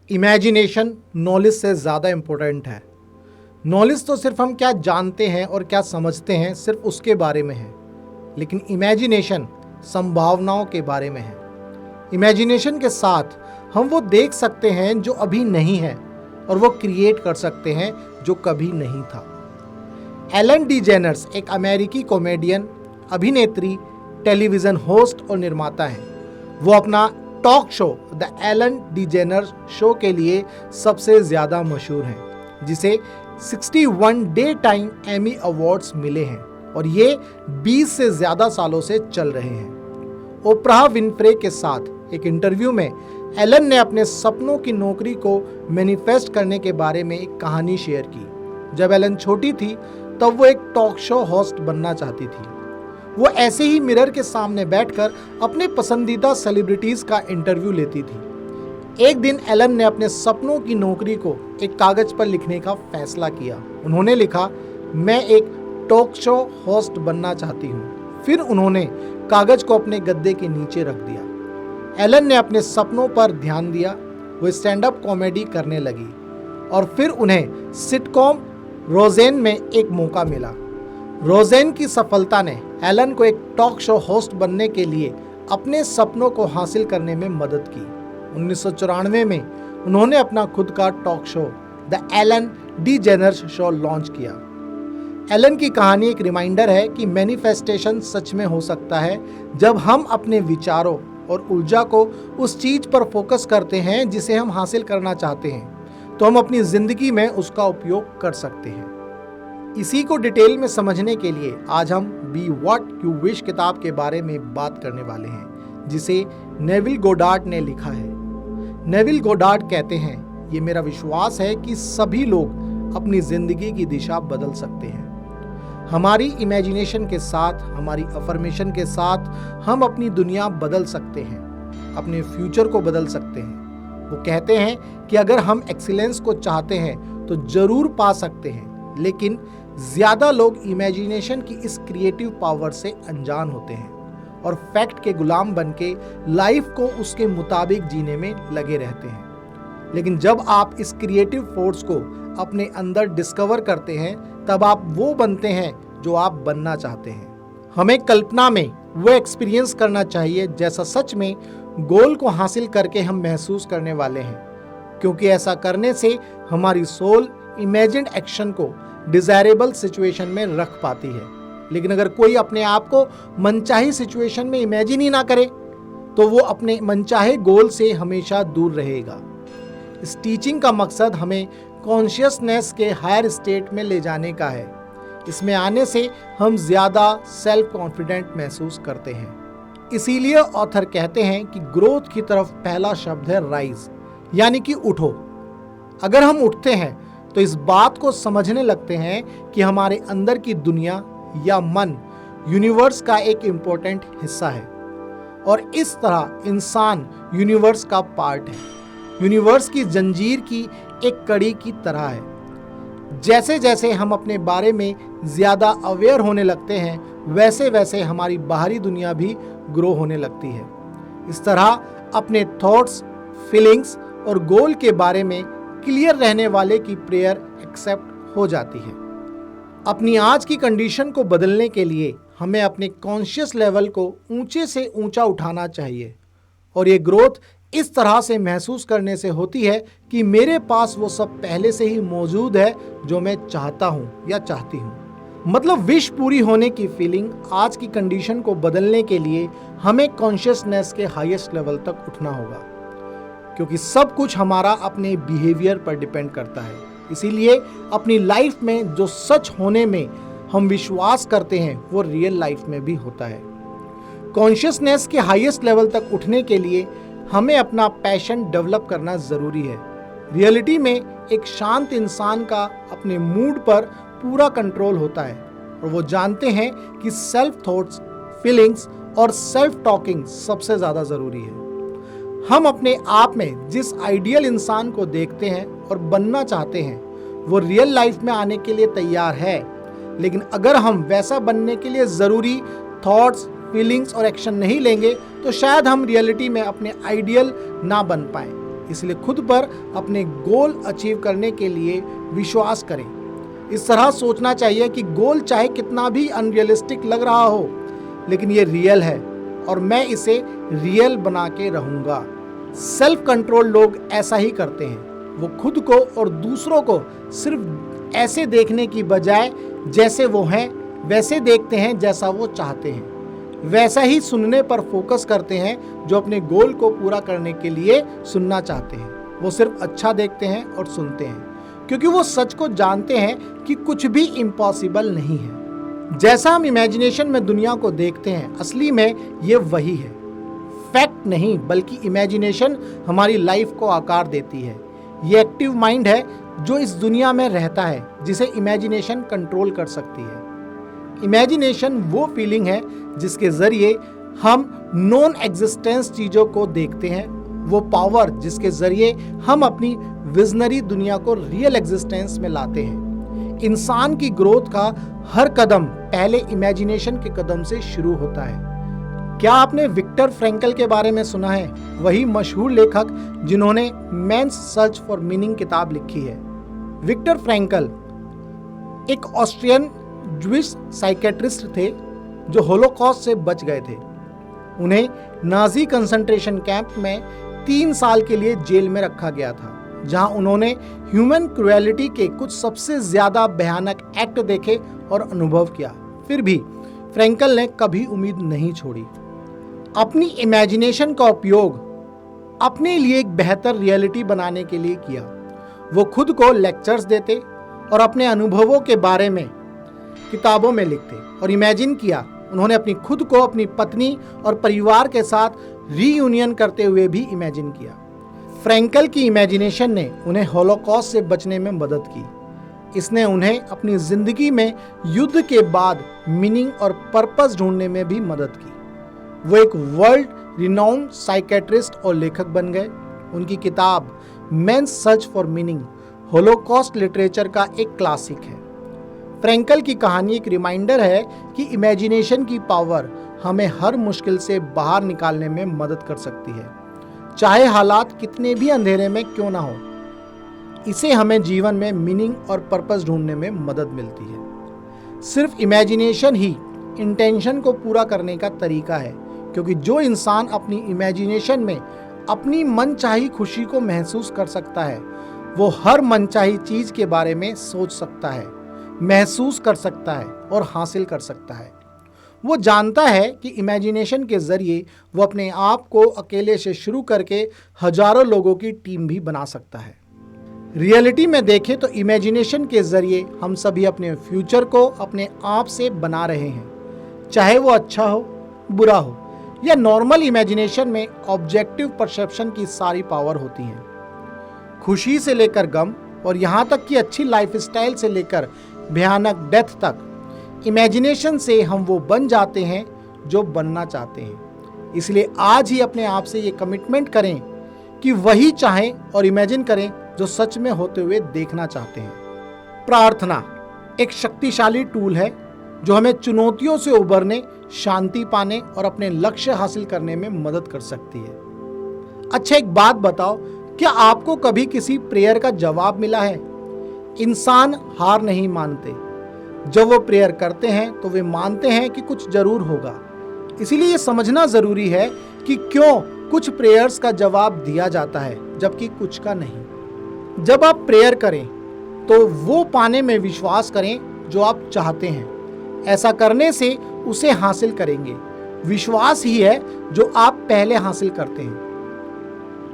Imagination knowledge से ज़्यादा important है। नॉलेज तो सिर्फ हम क्या जानते हैं और क्या समझते हैं सिर्फ उसके बारे में है, लेकिन इमेजिनेशन संभावनाओं के बारे में है। इमेजिनेशन के साथ हम वो देख सकते हैं जो अभी नहीं है और वो क्रिएट कर सकते हैं जो कभी नहीं था। एलन डीजेनर्स एक अमेरिकी कॉमेडियन, अभिनेत्री, टेलीविज़न होस्ट और निर्माता हैं। वो अपना talk show the Ellen DeGeneres show के लिए सबसे ज़्यादा मशहूर हैं, जिसे 61 डे टाइम एमी अवार्ड्स मिले हैं और ये 20 से ज़्यादा सालों से चल रहे हैं। ओप्राह विनफ्रे के साथ एक इंटरव्यू में एलन ने अपने सपनों की नौकरी को मैनिफेस्ट करने के बारे में एक कहानी शेयर की। जब एलन छोटी थी तब वो एक टॉक शो होस्ट बनना चाहती थी। वो ऐसे ही मिरर के सामने बैठकर अपने पसंदीदा सेलिब्रिटीज़ का इंटरव्यू लेती थी। एक दिन एलन ने अपने सपनों की नौकरी को एक कागज़ पर लिखने का फैसला किया। उन्होंने लिखा, मैं एक टॉक शो होस्ट बनना चाहती हूँ। फिर उन्होंने कागज़ को अपने गद्दे के नीचे रख दिया। एलन ने अपने सपनों पर ध्यान दिया। वो स्टैंड अप कॉमेडी करने लगी और फिर उन्हें सिटकॉम रोजेन में एक मौका मिला। रोजेन की सफलता ने एलन को एक टॉक शो होस्ट बनने के लिए अपने सपनों को हासिल करने में मदद की। 1994 में उन्होंने अपना खुद का talk show the Ellen DeGeneres show launch किया। एलन की कहानी एक रिमाइंडर है कि मैनिफेस्टेशन सच में हो सकता है जब हम अपने विचारों और ऊर्जा को उस चीज़ पर फोकस करते हैं जिसे हम हासिल करना चाहते हैं, तो हम अपनी ज़िंदगी में उसका उपयोग कर सकते हैं। इसी को डिटेल में समझने के लिए आज हम बी व्हाट यू विश किताब के बारे में बात करने वाले हैं, जिसे नेविल गोडार्ड ने लिखा है। नेविल गोडार्ड कहते हैं, ये मेरा विश्वास है कि सभी लोग अपनी ज़िंदगी की दिशा बदल सकते हैं। हमारी इमेजिनेशन के साथ, हमारी अफर्मेशन के साथ हम अपनी दुनिया बदल सकते हैं, अपने फ्यूचर को बदल सकते हैं। वो कहते हैं कि अगर हम एक्सीलेंस को चाहते हैं तो ज़रूर पा सकते हैं, लेकिन ज़्यादा लोग इमेजिनेशन की इस क्रिएटिव पावर से अनजान होते हैं और फैक्ट के गुलाम बनके लाइफ को उसके मुताबिक जीने में लगे रहते हैं। लेकिन जब आप इस क्रिएटिव फोर्स को अपने अंदर डिस्कवर करते हैं, तब आप वो बनते हैं जो आप बनना चाहते हैं। हमें कल्पना में वो एक्सपीरियंस करना चाहिए जैसा सच में गोल को हासिल करके हम महसूस करने वाले हैं, क्योंकि ऐसा करने से हमारी सोल इमेजिन्ड एक्शन को डिजायरेबल सिचुएशन में रख पाती है। लेकिन अगर कोई अपने आप को मनचाही सिचुएशन में इमेजिन ही ना करे, तो वो अपने मनचाहे गोल से हमेशा दूर रहेगा। इस टीचिंग का मकसद हमें कॉन्शियसनेस के हायर स्टेट में ले जाने का है। इसमें आने से हम ज़्यादा सेल्फ कॉन्फिडेंट महसूस करते हैं। इसीलिए ऑथर कहते हैं कि ग्रोथ की तरफ पहला शब्द है राइज, यानी कि उठो। अगर हम उठते हैं तो इस बात को समझने लगते हैं कि हमारे अंदर की दुनिया या मन यूनिवर्स का एक इम्पोर्टेंट हिस्सा है और इस तरह इंसान यूनिवर्स का पार्ट है, यूनिवर्स की जंजीर की एक कड़ी की तरह है। जैसे जैसे हम अपने बारे में ज़्यादा अवेयर होने लगते हैं, वैसे वैसे हमारी बाहरी दुनिया भी ग्रो होने लगती है। इस तरह अपने थॉट्स, फीलिंग्स और गोल के बारे में क्लियर रहने वाले की प्रेयर एक्सेप्ट हो जाती है। अपनी आज की कंडीशन को बदलने के लिए हमें अपने कॉन्शियस लेवल को ऊंचे से ऊंचा उठाना चाहिए और ये ग्रोथ इस तरह से महसूस करने से होती है कि मेरे पास वो सब पहले से ही मौजूद है जो मैं चाहता हूँ या चाहती हूँ। मतलब विश पूरी होने की फीलिंग। आज की कंडीशन को बदलने के लिए हमें कॉन्शियसनेस के हाईएस्ट लेवल तक उठना होगा, क्योंकि सब कुछ हमारा अपने बिहेवियर पर डिपेंड करता है। इसीलिए अपनी लाइफ में जो सच होने में हम विश्वास करते हैं वो रियल लाइफ में भी होता है। कॉन्शियसनेस के हाईएस्ट लेवल तक उठने के लिए हमें अपना पैशन डेवलप करना ज़रूरी है। रियलिटी में एक शांत इंसान का अपने मूड पर पूरा कंट्रोल होता है और वो जानते हैं कि सेल्फ थॉट्स, फीलिंग्स और सेल्फ टॉकिंग सबसे ज़्यादा ज़रूरी है। हम अपने आप में जिस आइडियल इंसान को देखते हैं और बनना चाहते हैं, वो रियल लाइफ में आने के लिए तैयार है। लेकिन अगर हम वैसा बनने के लिए ज़रूरी थॉट्स, फीलिंग्स और एक्शन नहीं लेंगे, तो शायद हम रियलिटी में अपने आइडियल ना बन पाएं। इसलिए खुद पर अपने गोल अचीव करने के लिए विश्वास करें। इस तरह सोचना चाहिए कि गोल चाहे कितना भी अनरियलिस्टिक लग रहा हो, लेकिन ये रियल है और मैं इसे रियल बना के रहूंगा। सेल्फ कंट्रोल लोग ऐसा ही करते हैं। वो खुद को और दूसरों को सिर्फ ऐसे देखने की बजाय जैसे वो हैं वैसे देखते हैं, जैसा वो चाहते हैं। वैसा ही सुनने पर फोकस करते हैं जो अपने गोल को पूरा करने के लिए सुनना चाहते हैं। वो सिर्फ अच्छा देखते हैं और सुनते हैं, क्योंकि वो सच को जानते हैं कि कुछ भी इम्पॉसिबल नहीं है। जैसा हम इमेजिनेशन में दुनिया को देखते हैं, असली में ये वही है। फैक्ट नहीं, बल्कि इमेजिनेशन हमारी लाइफ को आकार देती है। ये एक्टिव माइंड है जो इस दुनिया में रहता है, जिसे इमेजिनेशन कंट्रोल कर सकती है। इमेजिनेशन वो फीलिंग है जिसके जरिए हम नॉन एग्जिस्टेंस चीज़ों को देखते हैं, वो पावर जिसके जरिए हम अपनी विजनरी दुनिया को रियल एग्जिस्टेंस में लाते हैं। इंसान की ग्रोथ का हर कदम पहले इमेजिनेशन के कदम से शुरू होता है। क्या आपने विक्टर फ्रैंकल के बारे में सुना है? वही मशहूर लेखक जिन्होंने मैन्स सर्च फॉर मीनिंग किताब लिखी है। विक्टर फ्रैंकल एक ऑस्ट्रियन ज्यूइश साइकेट्रिस्ट थे जो होलोकॉस्ट से बच गए थे। उन्हें नाजी कंसंट्रेशन कैंप में 3 साल के लिए जेल में रखा गया था, जहां उन्होंने ह्यूमन क्रुएलिटी के कुछ सबसे ज्यादा भयानक एक्ट देखे और अनुभव किया। फिर भी फ्रैंकल ने कभी उम्मीद नहीं छोड़ी। अपनी इमेजिनेशन का उपयोग अपने लिए एक बेहतर रियलिटी बनाने के लिए किया। वो खुद को लेक्चर्स देते और अपने अनुभवों के बारे में किताबों में लिखते और इमेजिन किया। उन्होंने अपनी खुद को अपनी पत्नी और परिवार के साथ रीयूनियन करते हुए भी इमेजिन किया। फ्रैंकल की इमेजिनेशन ने उन्हें होलोकॉस्ट से बचने में मदद की। इसने उन्हें अपनी जिंदगी में युद्ध के बाद मीनिंग और पर्पस ढूंढने में भी मदद की। वो एक वर्ल्ड रिनाउंड साइकेट्रिस्ट और लेखक बन गए। उनकी किताब man's search for meaning holocaust literature का एक क्लासिक है। फ्रैंकल की कहानी एक रिमाइंडर है कि इमेजिनेशन की पावर हमें हर मुश्किल से बाहर निकालने में मदद कर सकती है, चाहे हालात कितने भी अंधेरे में क्यों ना हो। इसे हमें जीवन में मीनिंग और पर्पस ढूंढने में मदद मिलती है। सिर्फ इमेजिनेशन ही इंटेंशन को पूरा करने का तरीका है, क्योंकि जो इंसान अपनी इमेजिनेशन में अपनी मनचाही खुशी को महसूस कर सकता है, वो हर मनचाही चीज के बारे में सोच सकता है, महसूस कर सकता है और हासिल कर सकता है। वो जानता है कि इमेजिनेशन के जरिए वो अपने आप को अकेले से शुरू करके हजारों लोगों की टीम भी बना सकता है। रियलिटी में देखें तो इमेजिनेशन के जरिए हम सभी अपने फ्यूचर को अपने आप से बना रहे हैं, चाहे वो अच्छा हो, बुरा हो या नॉर्मल। इमेजिनेशन में ऑब्जेक्टिव परसेप्शन की सारी पावर होती है। खुशी से लेकर गम और यहाँ तक कि अच्छी लाइफस्टाइल से लेकर भयानक डेथ तक, इमेजिनेशन से हम वो बन जाते हैं जो बनना चाहते हैं। इसलिए आज ही अपने आप से ये कमिटमेंट करें कि वही चाहें और इमेजिन करें जो सच में होते हुए देखना चाहते हैं। प्रार्थना एक शक्तिशाली टूल है जो हमें चुनौतियों से उबरने, शांति पाने और अपने लक्ष्य हासिल करने में मदद कर सकती है। अच्छा, एक बात बताओ, क्या आपको कभी किसी प्रेयर का जवाब मिला है? इंसान हार नहीं मानते। जब वो प्रेयर करते हैं तो वे मानते हैं कि कुछ जरूर होगा। इसीलिए ये समझना जरूरी है कि क्यों कुछ प्रेयर्स का जवाब दिया जाता है जबकि कुछ का नहीं। जब आप प्रेयर करें तो वो पाने में विश्वास करें जो आप चाहते हैं। ऐसा करने से उसे हासिल करेंगे। विश्वास ही है जो आप पहले हासिल करते हैं।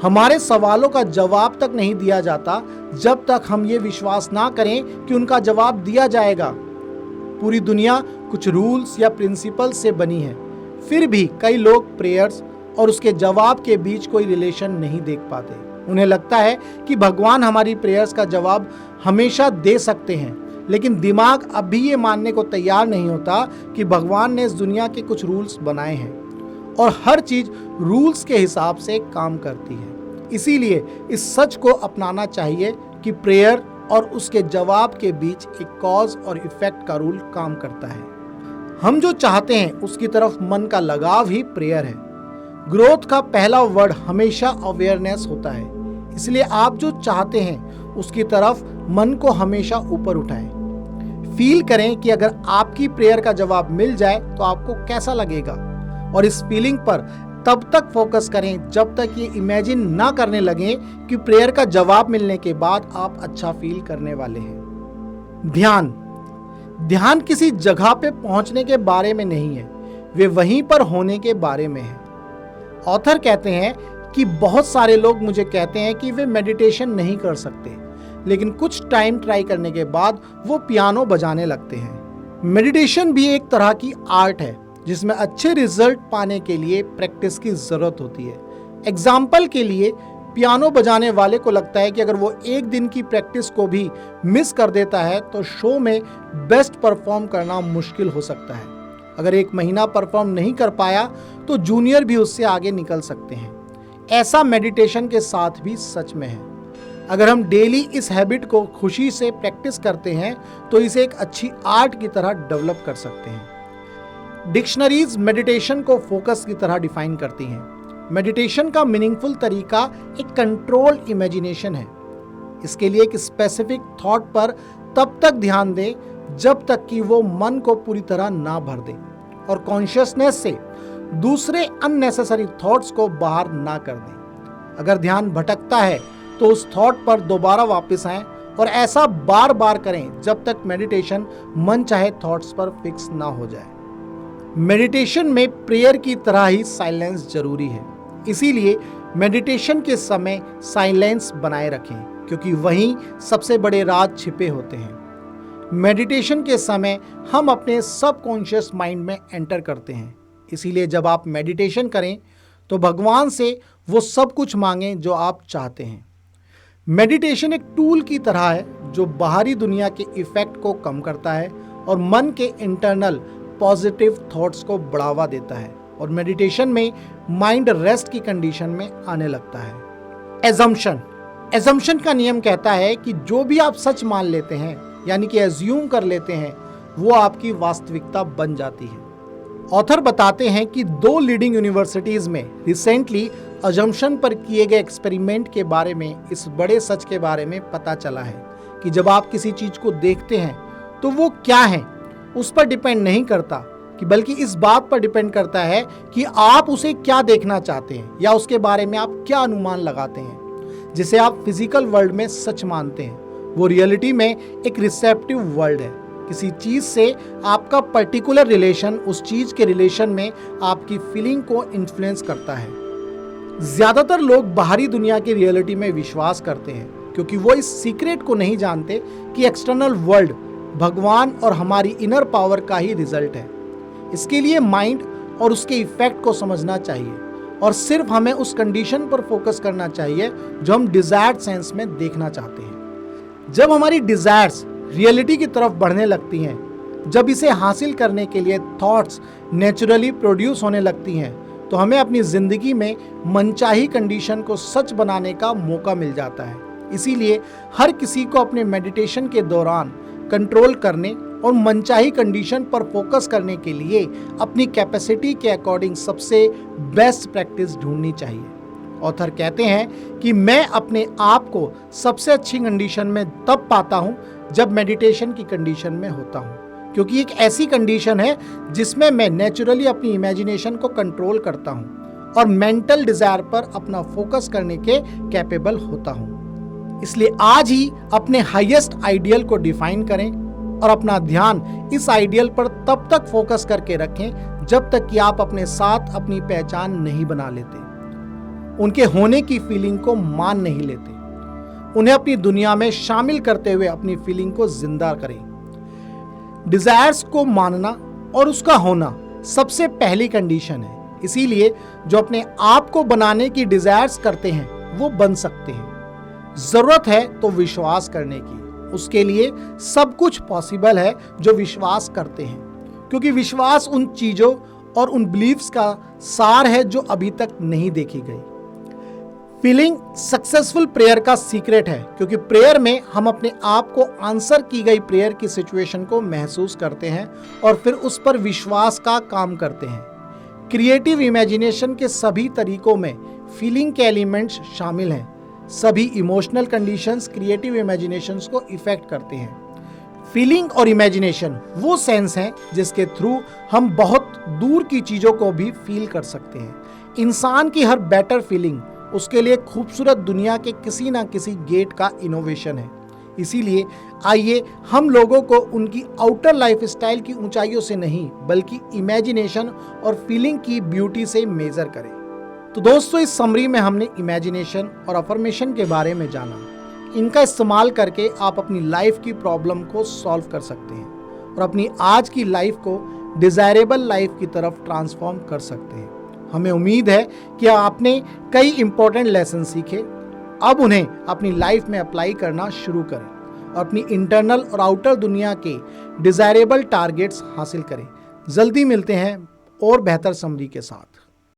हमारे सवालों का जवाब तक नहीं दिया जाता जब तक हम ये विश्वास ना करें कि उनका जवाब दिया जाएगा। पूरी दुनिया कुछ रूल्स या प्रिंसिपल्स से बनी है, फिर भी कई लोग प्रेयर्स और उसके जवाब के बीच कोई रिलेशन नहीं देख पाते। उन्हें लगता है कि भगवान हमारी प्रेयर्स का जवाब हमेशा दे सकते हैं, लेकिन दिमाग अब भी ये मानने को तैयार नहीं होता कि भगवान ने इस दुनिया के कुछ रूल्स बनाए हैं और हर चीज रूल्स के हिसाब से काम करती है। इसीलिए इस सच को अपनाना चाहिए कि प्रेयर और उसके जवाब के बीच एक कॉज और इफेक्ट का रूल काम करता है। हम जो चाहते हैं उसकी तरफ मन का लगाव ही प्रेयर है। ग्रोथ का पहला वर्ड हमेशा अवेयरनेस होता है। इसलिए आप जो चाहते हैं उसकी तरफ मन को हमेशा ऊपर उठाएं। फील करें कि अगर आपकी प्रेयर का जवाब मिल जाए तो आपको कैसा लगेगा, और इस फीलिंग पर तब तक फोकस करें जब तक ये इमेजिन ना करने लगे कि प्रेयर का जवाब मिलने के बाद आप अच्छा फील करने वाले हैं। ध्यान किसी जगह पे पहुंचने के बारे में नहीं है, वे वहीं पर होने के बारे में है। ऑथर कहते हैं कि बहुत सारे लोग मुझे कहते हैं कि वे मेडिटेशन नहीं कर सकते, लेकिन कुछ टाइम ट्राई करने के बाद वो पियानो बजाने लगते हैं। मेडिटेशन भी एक तरह की आर्ट है जिसमें अच्छे रिजल्ट पाने के लिए प्रैक्टिस की जरूरत होती है। एग्जाम्पल के लिए, पियानो बजाने वाले को लगता है कि अगर वो एक दिन की प्रैक्टिस को भी मिस कर देता है तो शो में बेस्ट परफॉर्म करना मुश्किल हो सकता है। अगर 1 महीना परफॉर्म नहीं कर पाया तो जूनियर भी उससे आगे निकल सकते हैं। ऐसा मेडिटेशन के साथ भी सच में है। अगर हम डेली इस हैबिट को खुशी से प्रैक्टिस करते हैं तो इसे एक अच्छी आर्ट की तरह डेवलप कर सकते हैं। डिक्शनरीज मेडिटेशन को फोकस की तरह डिफाइन करती हैं। मेडिटेशन का मीनिंगफुल तरीका एक कंट्रोल इमेजिनेशन है। इसके लिए एक स्पेसिफिक थॉट पर तब तक ध्यान दें जब तक कि वो मन को पूरी तरह ना भर दे, और कॉन्शियसनेस से दूसरे अननेसेसरी थॉट्स को बाहर ना कर दें। अगर ध्यान भटकता है तो उस थॉट पर दोबारा वापस आएं, और ऐसा बार बार करें जब तक मेडिटेशन मन चाहे थॉट्स पर फिक्स ना हो जाए। मेडिटेशन में प्रेयर की तरह ही साइलेंस जरूरी है, इसीलिए मेडिटेशन के समय साइलेंस बनाए रखें, क्योंकि वहीं सबसे बड़े राज छिपे होते हैं। मेडिटेशन के समय हम अपने सबकॉन्शियस माइंड में एंटर करते हैं, इसीलिए जब आप मेडिटेशन करें तो भगवान से वो सब कुछ मांगें जो आप चाहते हैं। मेडिटेशन एक टूल की तरह है जो बाहरी दुनिया के इफेक्ट को कम करता है और मन के इंटरनल पॉजिटिव थॉट्स को बढ़ावा देता है, और मेडिटेशन में माइंड रेस्ट की कंडीशन में आने लगता है। एजम्पशन का नियम कहता है कि जो भी आप सच मान लेते हैं, यानी कि एज्यूम कर लेते हैं, वो आपकी वास्तविकता बन जाती है। ऑथर बताते हैं कि 2 लीडिंग यूनिवर्सिटीज में रिसेंटली अजम्पशन पर किए गए एक्सपेरिमेंट के बारे में इस बड़े सच के बारे में पता चला है कि जब आप किसी चीज को देखते हैं तो वो क्या है उस पर डिपेंड नहीं करता, कि बल्कि इस बात पर डिपेंड करता है कि आप उसे क्या देखना चाहते हैं या उसके बारे में आप क्या अनुमान लगाते हैं। जिसे आप फिजिकल वर्ल्ड में सच मानते हैं वो रियलिटी में एक रिसेप्टिव वर्ल्ड है। किसी चीज से आपका पर्टिकुलर रिलेशन उस चीज के रिलेशन में आपकी फीलिंग को इन्फ्लुएंस करता है। ज्यादातर लोग बाहरी दुनिया की रियलिटी में विश्वास करते हैं क्योंकि वो इस सीक्रेट को नहीं जानते कि एक्सटर्नल वर्ल्ड भगवान और हमारी इनर पावर का ही रिजल्ट है। इसके लिए माइंड और उसके इफेक्ट को समझना चाहिए, और सिर्फ हमें उस कंडीशन पर फोकस करना चाहिए जो हम डिजायर्ड सेंस में देखना चाहते हैं। जब हमारी डिजायर्स रियलिटी की तरफ बढ़ने लगती हैं, जब इसे हासिल करने के लिए थॉट्स नेचुरली प्रोड्यूस होने लगती हैं, तो हमें अपनी जिंदगी में मनचाही कंडीशन को सच बनाने का मौका मिल जाता है। इसीलिए हर किसी को अपने मेडिटेशन के दौरान कंट्रोल करने और मनचाही कंडीशन पर फोकस करने के लिए अपनी कैपेसिटी के अकॉर्डिंग सबसे बेस्ट प्रैक्टिस ढूंढनी चाहिए। ऑथर कहते हैं कि मैं अपने आप को सबसे अच्छी कंडीशन में तब पाता हूं जब मेडिटेशन की कंडीशन में होता हूं, क्योंकि एक ऐसी कंडीशन है जिसमें मैं नेचुरली अपनी इमेजिनेशन को कंट्रोल करता हूं और मेंटल डिजायर पर अपना फोकस करने के कैपेबल होता हूं। इसलिए आज ही अपने हाईएस्ट आइडियल को डिफाइन करें और अपना ध्यान इस आइडियल पर तब तक फोकस करके रखें जब तक कि आप अपने साथ अपनी पहचान नहीं बना लेते, उनके होने की फीलिंग को मान नहीं लेते, उन्हें अपनी दुनिया में शामिल करते हुए अपनी फीलिंग को जिंदा करें। डिजायर्स को मानना और उसका होना सबसे पहली कंडीशन है। इसीलिए जो अपने आप को बनाने की डिजायर्स करते हैं वो बन सकते हैं। जरूरत है तो विश्वास करने की, उसके लिए सब कुछ पॉसिबल है जो विश्वास करते हैं, क्योंकि विश्वास उन चीजों और उन बिलीव्स का सार है जो अभी तक नहीं देखी गई। फीलिंग सक्सेसफुल प्रेयर का सीक्रेट है, क्योंकि प्रेयर में हम अपने आप को आंसर की गई प्रेयर की सिचुएशन को महसूस करते हैं और फिर उस पर विश्वास का काम करते हैं। क्रिएटिव इमेजिनेशन के सभी तरीकों में फीलिंग के एलिमेंट्स शामिल हैं, सभी इमोशनल कंडीशंस क्रिएटिव इमेजिनेशंस को इफेक्ट करते हैं। फीलिंग और इमेजिनेशन वो सेंस हैं जिसके थ्रू हम बहुत दूर की चीज़ों को भी फील कर सकते हैं। इंसान की हर बेटर फीलिंग उसके लिए खूबसूरत दुनिया के किसी ना किसी गेट का इनोवेशन है। इसीलिए आइए हम लोगों को उनकी आउटर लाइफ स्टाइल की ऊंचाइयों से नहीं बल्कि इमेजिनेशन और फीलिंग की ब्यूटी से मेजर करें। तो दोस्तों, इस समरी में हमने इमेजिनेशन और अफर्मेशन के बारे में जाना। इनका इस्तेमाल करके आप अपनी लाइफ की प्रॉब्लम को सॉल्व कर सकते हैं और अपनी आज की लाइफ को डिजायरेबल लाइफ की तरफ ट्रांसफॉर्म कर सकते हैं। हमें उम्मीद है कि आपने कई इंपॉर्टेंट लेसन सीखे। अब उन्हें अपनी लाइफ में अप्लाई करना शुरू करें और अपनी इंटरनल और आउटर दुनिया के डिजायरेबल टारगेट्स हासिल करें। जल्दी मिलते हैं और बेहतर समरी के साथ।